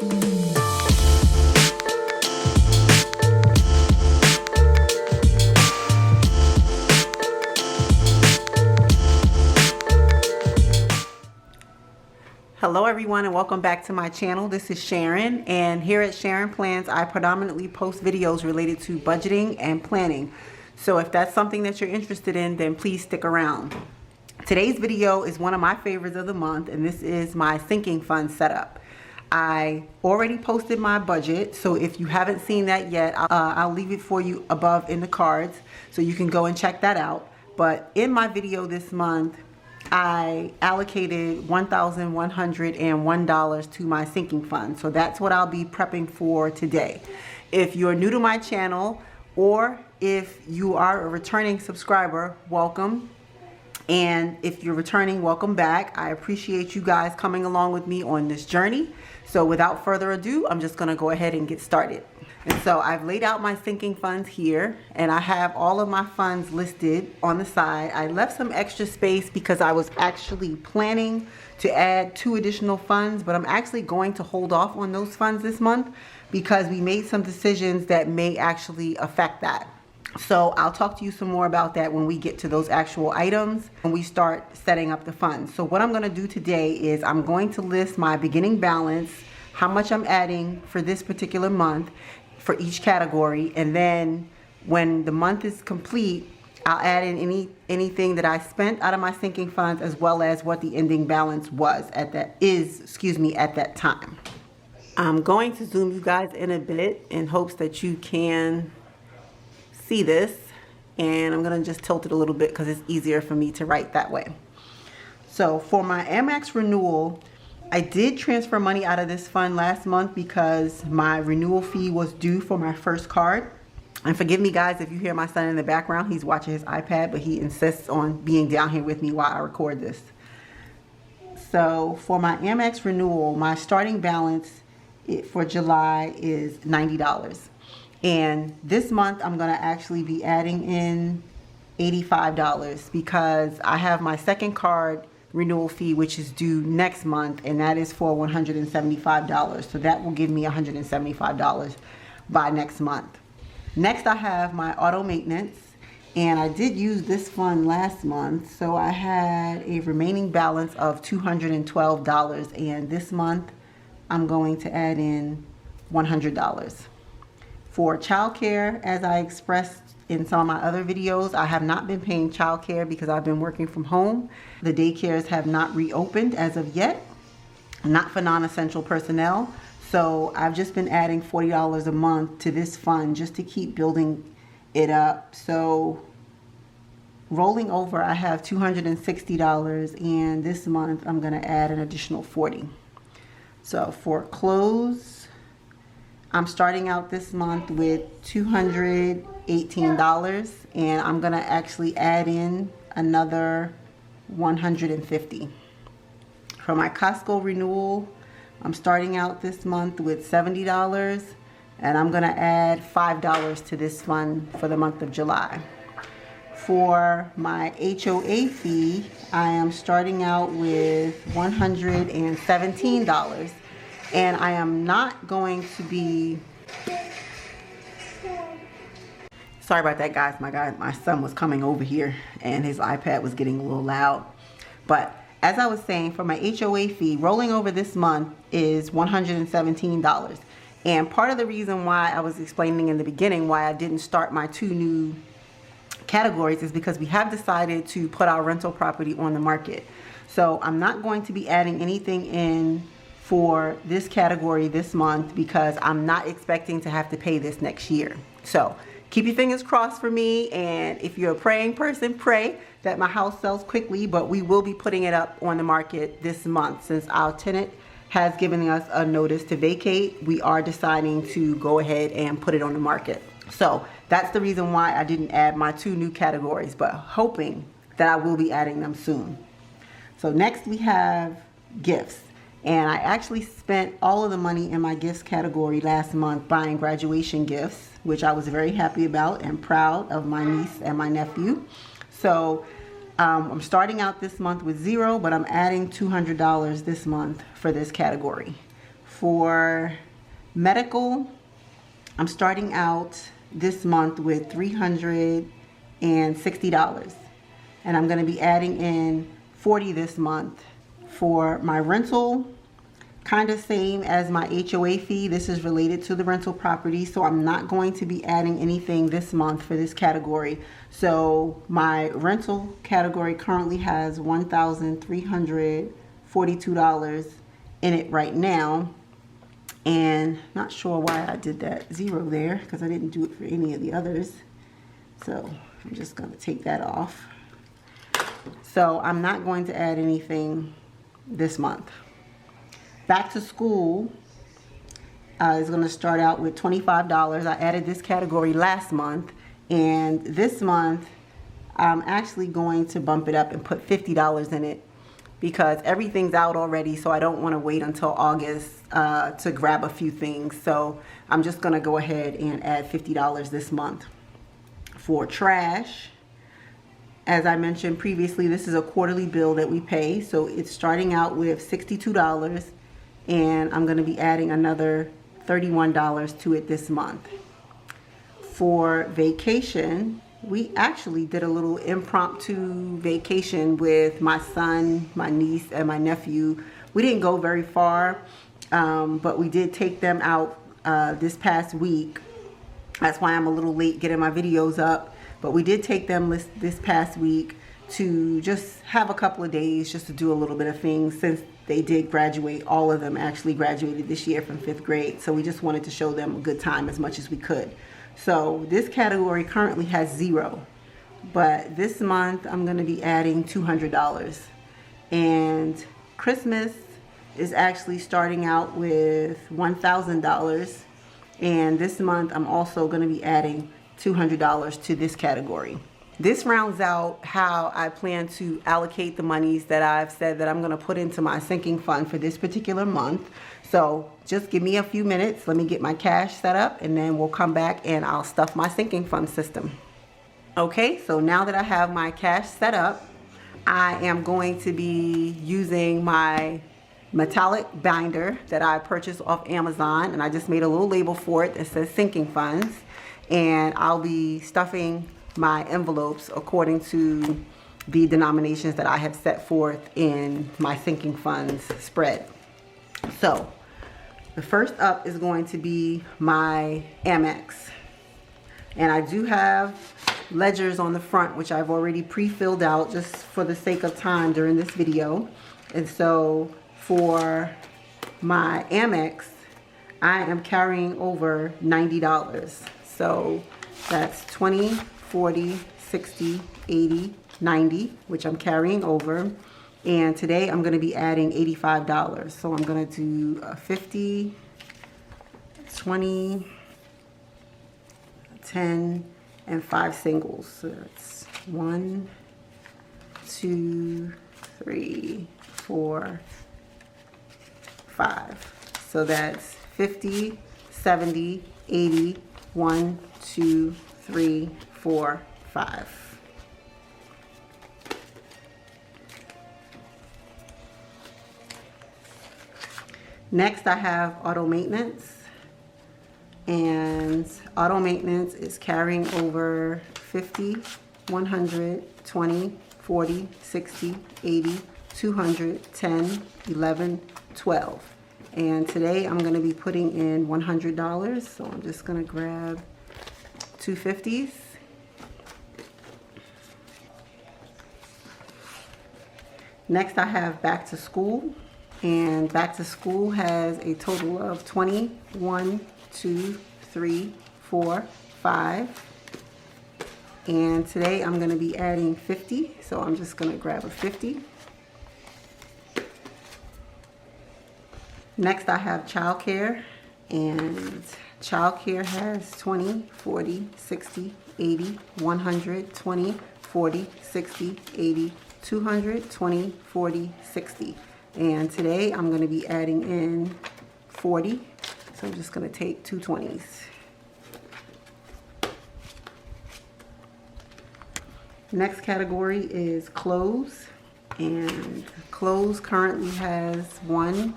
Hello everyone and welcome back to my channel. This is Sharon, and here at Sharon Plans I predominantly post videos related to budgeting and planning. So if that's something that you're interested in, then please stick around. Today's video is one of my favorites of the month, and this is my sinking fund setup. I already posted my budget, so if you haven't seen that yet, I'll leave it for you above in the cards so you can go and check that out. But in my video this month, I allocated $1,101 to my sinking fund. So that's what I'll be prepping for today. If you're new to my channel, or if you are a returning subscriber, welcome. And if you're returning, welcome back. I appreciate you guys coming along with me on this journey. So without further ado, I'm just gonna go ahead and get started. And so I've laid out my sinking funds here, and I have all of my funds listed on the side. I left some extra space because I was actually planning to add 2 additional funds, but I'm actually going to hold off on those funds this month because we made some decisions that may actually affect that. So I'll talk to you some more about that when we get to those actual items and we start setting up the funds. So what I'm going to do today is I'm going to list my beginning balance, how much I'm adding for this particular month for each category, and then when the month is complete, I'll add in anything that I spent out of my sinking funds, as well as what the ending balance was at that time. I'm going to zoom you guys in a bit in hopes that you can see this, and I'm gonna just tilt it a little bit because it's easier for me to write that way. So for my Amex renewal, I did transfer money out of this fund last month because my renewal fee was due for my first card. And forgive me guys if you hear my son in the background, he's watching his iPad, but he insists on being down here with me while I record this. So for my Amex renewal, my starting balance for July is $90. And this month I'm gonna actually be adding in $85 because I have my second card renewal fee, which is due next month, and that is for $175. So that will give me $175 by next month. Next, I have my auto maintenance, and I did use this fund last month, so I had a remaining balance of $212, and this month I'm going to add in $100. For childcare, as I expressed in some of my other videos, I have not been paying childcare because I've been working from home. The daycares have not reopened as of yet, not for non-essential personnel. So I've just been adding $40 a month to this fund just to keep building it up. So rolling over, I have $260, and this month I'm gonna add an additional $40. So for clothes, I'm starting out this month with $218, and I'm gonna actually add in another $150. For my Costco renewal, I'm starting out this month with $70, and I'm gonna add $5 to this fund for the month of July. For my HOA fee, I am starting out with $117. And I am not going to be, sorry about that guys, my son was coming over here and his iPad was getting a little loud. But as I was saying, for my HOA fee, rolling over this month is $117. And part of the reason why I was explaining in the beginning why I didn't start my 2 new categories is because we have decided to put our rental property on the market. So I'm not going to be adding anything in for this category this month because I'm not expecting to have to pay this next year. So keep your fingers crossed for me, and if you're a praying person, pray that my house sells quickly, but we will be putting it up on the market this month. Since our tenant has given us a notice to vacate, we are deciding to go ahead and put it on the market. So that's the reason why I didn't add my 2 new categories, but hoping that I will be adding them soon. So next we have gifts. And I actually spent all of the money in my gifts category last month buying graduation gifts, which I was very happy about and proud of my niece and my nephew. So I'm starting out this month with $0, but I'm adding $200 this month for this category. For medical, I'm starting out this month with $360, and I'm going to be adding in $40 this month. For my rental, kind of same as my HOA fee. This is related to the rental property, so I'm not going to be adding anything this month for this category. So my rental category currently has $1,342 in it right now, and not sure why I did that zero there, because I didn't do it for any of the others. So I'm just going to take that off. So I'm not going to add anything this month. Back to school is going to start out with $25. I added this category last month, and this month I'm actually going to bump it up and put $50 in it, because everything's out already, so I don't want to wait until August to grab a few things. So I'm just going to go ahead and add $50 this month. For trash, as I mentioned previously, this is a quarterly bill that we pay, so it's starting out with $62, and I'm going to be adding another $31 to it this month. For vacation, we actually did a little impromptu vacation with my son, my niece, and my nephew. We didn't go very far, but we did take them out this past week. That's why I'm a little late getting my videos up. But we did take them this past week to just have a couple of days just to do a little bit of things, since they did graduate. All of them actually graduated this year from 5th grade. So we just wanted to show them a good time as much as we could. So this category currently has $0. But this month I'm going to be adding $200. And Christmas is actually starting out with $1,000. And this month I'm also going to be adding $200 to this category. This rounds out how I plan to allocate the monies that I've said that I'm going to put into my sinking fund for this particular month. So just give me a few minutes. Let me get my cash set up, and then we'll come back and I'll stuff my sinking fund system. Okay, so now that I have my cash set up, I am going to be using my metallic binder that I purchased off Amazon, and I just made a little label for it that says sinking funds. And I'll be stuffing my envelopes according to the denominations that I have set forth in my sinking funds spread. So the first up is going to be my Amex. And I do have ledgers on the front, which I've already pre-filled out just for the sake of time during this video. And so for my Amex, I am carrying over $90. So that's 20, 40, 60, 80, 90, which I'm carrying over. And today I'm going to be adding $85. So I'm going to do 50, 20, 10, and 5 singles. So that's 1, 2, 3, 4, 5. So that's 50, 70, 80, 1, 2, 3, 4, 5. Next, I have auto maintenance, and auto maintenance is carrying over 50, 100, 20, 40, 60, 80, 200, 10, 11, 12. And today I'm going to be putting in $100, so I'm just going to grab 2 50s. Next, I have back to school, and back to school has a total of 20, 1, 2, 3, 4, 5. And today I'm going to be adding 50, so I'm just going to grab a 50. Next, I have childcare, and childcare has 20, 40, 60, 80, 100, 20, 40, 60, 80, 200, 20, 40, 60. And today I'm going to be adding in 40, so I'm just going to take 2 20s. Next category is clothes, and clothes currently has 1,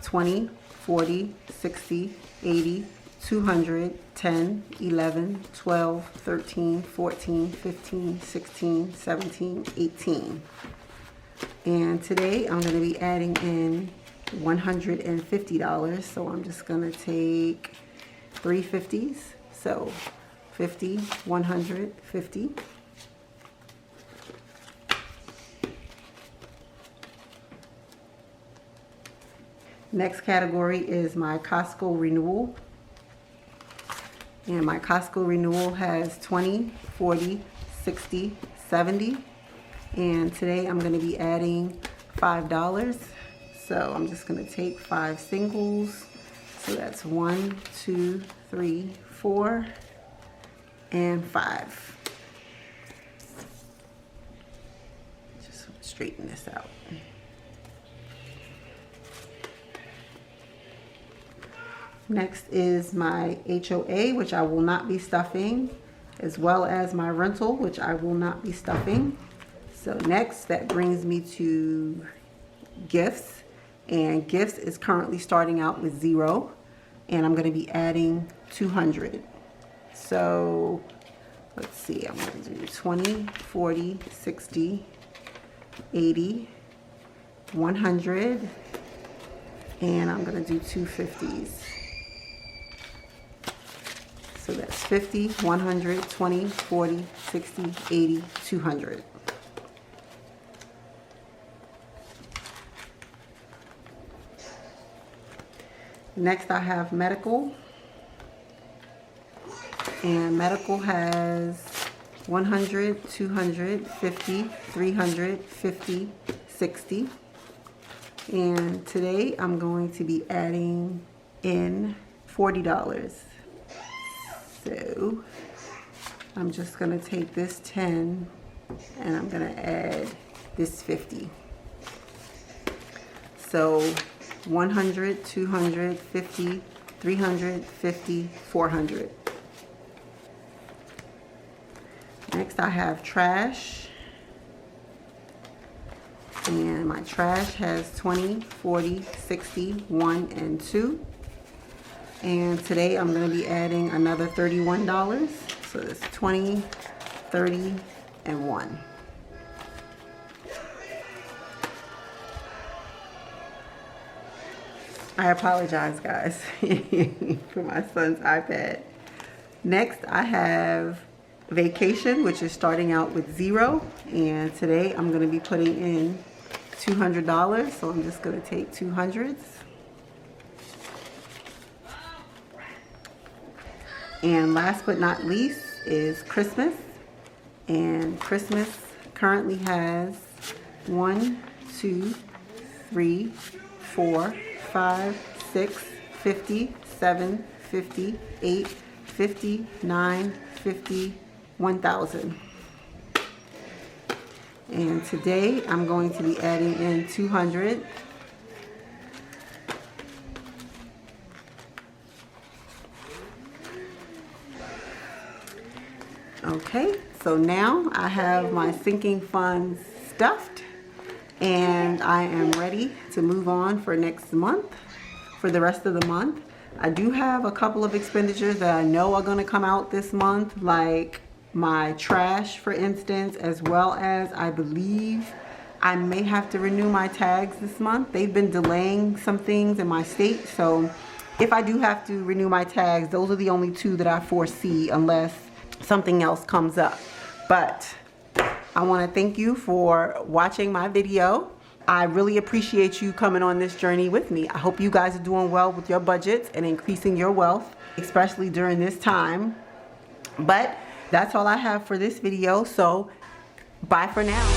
20, 40, 60, 80, 200, 10, 11, 12, 13, 14, 15, 16, 17, 18. And today I'm going to be adding in $150. So I'm just going to take 3 50s. So 50, 100, 50. Next category is my Costco renewal. And my Costco renewal has 20, 40, 60, 70. And today I'm going to be adding $5. So I'm just going to take 5 singles. So that's 1, 2, 3, 4, and 5. Just straighten this out. Next is my HOA, which I will not be stuffing, as well as my rental, which I will not be stuffing. So next, that brings me to gifts, and gifts is currently starting out with 0, and I'm going to be adding 200. So let's see, I'm going to do 20, 40, 60, 80, 100, and I'm going to do 2 50s. So that's 50, 100, 20, 40, 60, 80, 200. Next I have medical. And medical has 100, 200, 50, 300, 50, 60. And today I'm going to be adding in $40. So I'm just going to take this 10 and I'm going to add this 50. So 100, 200, 50, 300, 50, 400. Next I have trash. And my trash has 20, 40, 60, 1, and 2. And today I'm going to be adding another $31. So it's 20, 30, and 1. I apologize, guys, for my son's iPad. Next, I have vacation, which is starting out with 0. And today I'm going to be putting in $200. So I'm just going to take 200s. And last but not least is Christmas. And Christmas currently has 1, 2, 3, 4, 5, 6, 50, 7, 50, 8, 50, 9, 50, 1,000. And today I'm going to be adding in 200. Okay, so now I have my sinking funds stuffed and I am ready to move on for next month, for the rest of the month. I do have a couple of expenditures that I know are going to come out this month, like my trash, for instance, as well as I believe I may have to renew my tags this month. They've been delaying some things in my state, so if I do have to renew my tags, those are the only 2 that I foresee unless something else comes up. But I want to thank you for watching my video. I really appreciate you coming on this journey with me. I hope you guys are doing well with your budgets and increasing your wealth, especially during this time. But that's all I have for this video, so bye for now.